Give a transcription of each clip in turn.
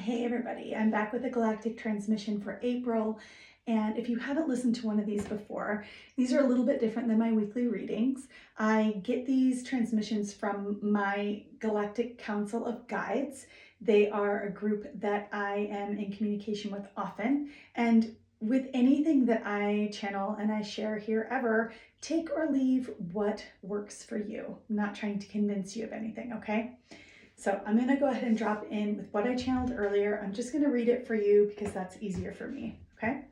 Hey everybody, I'm back with the Galactic Transmission for April, and if you haven't listened to one of these before, these are a little bit different than my weekly readings. I get these transmissions from my Galactic Council of Guides. They are a group that I am in communication with often, and with anything that I channel and I share here ever, take or leave what works for you. I'm not trying to convince you of anything, okay? So I'm going to go ahead and drop in with what I channeled earlier. I'm just going to read it for you because that's easier for me, okay?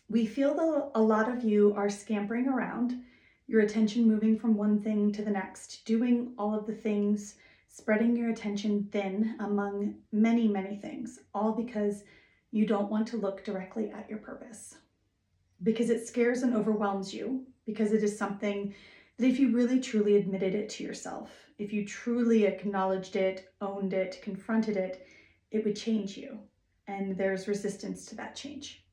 We feel that a lot of you are scampering around, your attention moving from one thing to the next, doing all of the things, spreading your attention thin among many, many things, all because you don't want to look directly at your purpose. Because it scares and overwhelms you, because it is something that if you really truly admitted it to yourself, if you truly acknowledged it, owned it, confronted it, it would change you. And there's resistance to that change.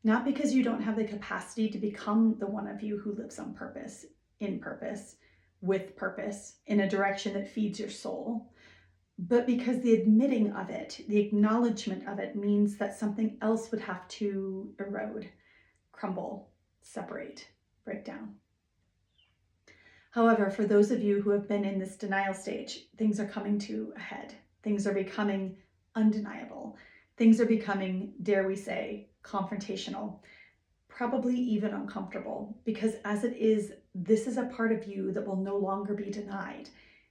Not because you don't have the capacity to become the one of you who lives on purpose, in purpose, with purpose, in a direction that feeds your soul, but because the admitting of it, the acknowledgement of it means that something else would have to erode, crumble, separate, break down. However, for those of you who have been in this denial stage, things are coming to a head. Things are becoming undeniable. Things are becoming, dare we say, confrontational, probably even uncomfortable, because as it is, this is a part of you that will no longer be denied.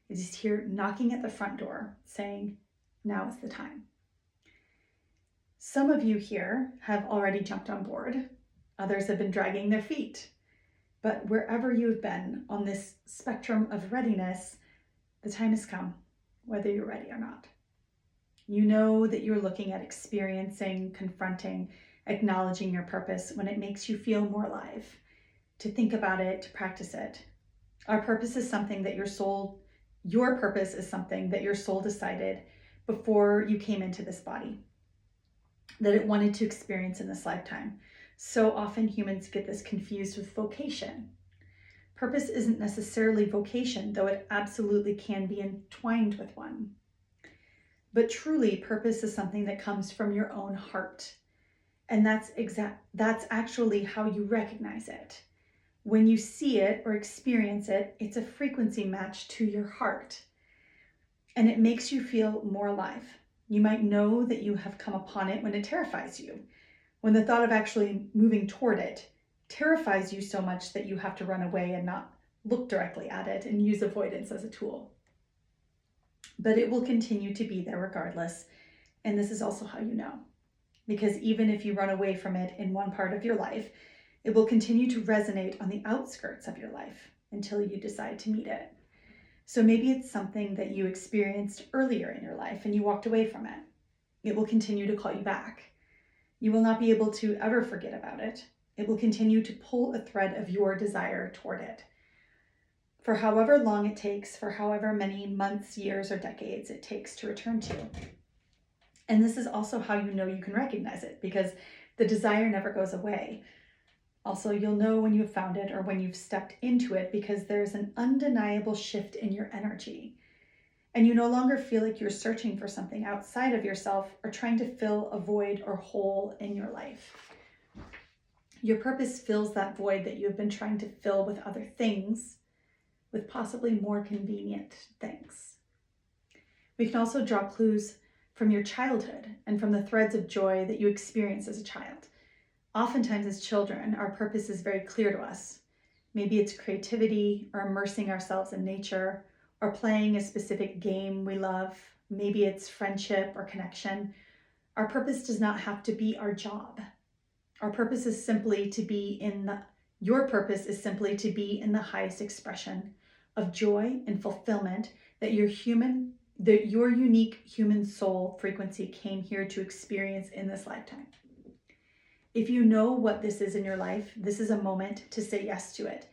It is here knocking at the front door, saying, now is the time. Some of you here have already jumped on board. Others have been dragging their feet. But wherever you've been on this spectrum of readiness, the time has come, whether you're ready or not. You know that you're looking at experiencing, confronting, acknowledging your purpose when it makes you feel more alive, to think about it, to practice it. Your purpose is something that your soul decided before you came into this body, that it wanted to experience in this lifetime. So often humans get this confused with vocation. Purpose isn't necessarily vocation, though it absolutely can be entwined with one. But truly, purpose is something that comes from your own heart. And that's actually how you recognize it. When you see it or experience it, it's a frequency match to your heart. And it makes you feel more alive. You might know that you have come upon it when it terrifies you. When the thought of actually moving toward it terrifies you so much that you have to run away and not look directly at it and use avoidance as a tool. But it will continue to be there regardless. And this is also how you know. Because even if you run away from it in one part of your life, it will continue to resonate on the outskirts of your life until you decide to meet it. So maybe it's something that you experienced earlier in your life and you walked away from it. It will continue to call you back. You will not be able to ever forget about it. It will continue to pull a thread of your desire toward it. For however long it takes, for however many months, years, or decades it takes to return to. And this is also how you know you can recognize it, because the desire never goes away. Also, you'll know when you've found it or when you've stepped into it, because there's an undeniable shift in your energy. And you no longer feel like you're searching for something outside of yourself or trying to fill a void or hole in your life. Your purpose fills that void that you have been trying to fill with other things, with possibly more convenient things. We can also draw clues from your childhood and from the threads of joy that you experienced as a child. Oftentimes as children, our purpose is very clear to us. Maybe it's creativity or immersing ourselves in nature, or playing a specific game we love. Maybe it's friendship or connection. Our purpose does not have to be our job. Our purpose is simply to be your purpose is simply to be in the highest expression of joy and fulfillment that your unique human soul frequency came here to experience in this lifetime. If you know what this is in your life, this is a moment to say yes to it.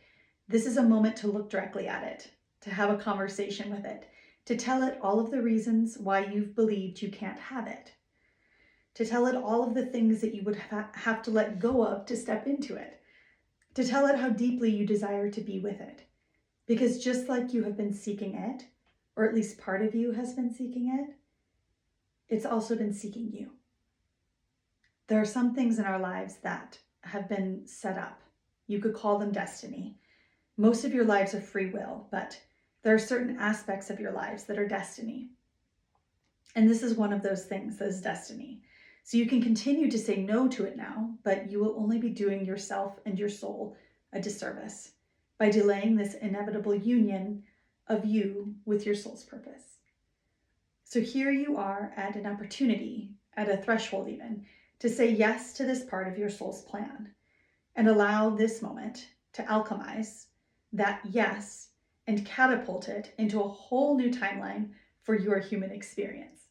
This is a moment to look directly at it, to have a conversation with it, to tell it all of the reasons why you've believed you can't have it, to tell it all of the things that you would have to let go of to step into it, to tell it how deeply you desire to be with it. Because just like you have been seeking it, or at least part of you has been seeking it, it's also been seeking you. There are some things in our lives that have been set up. You could call them destiny. Most of your lives are free will, but there are certain aspects of your lives that are destiny. And this is one of those things that is destiny. So you can continue to say no to it now, but you will only be doing yourself and your soul a disservice by delaying this inevitable union of you with your soul's purpose. So here you are at an opportunity, at a threshold even, to say yes to this part of your soul's plan and allow this moment to alchemize that yes and catapult it into a whole new timeline for your human experience.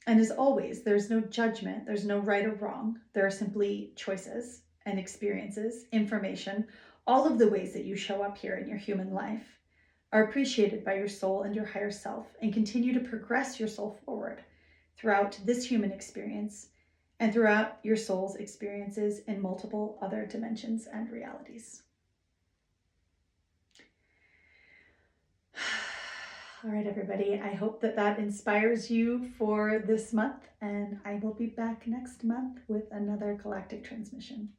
And as always, there's no judgment, there's no right or wrong. There are simply choices and experiences, information. All of the ways that you show up here in your human life are appreciated by your soul and your higher self, and continue to progress your soul forward throughout this human experience and throughout your soul's experiences in multiple other dimensions and realities. All right, everybody, I hope that that inspires you for this month, and I will be back next month with another Galactic Transmission.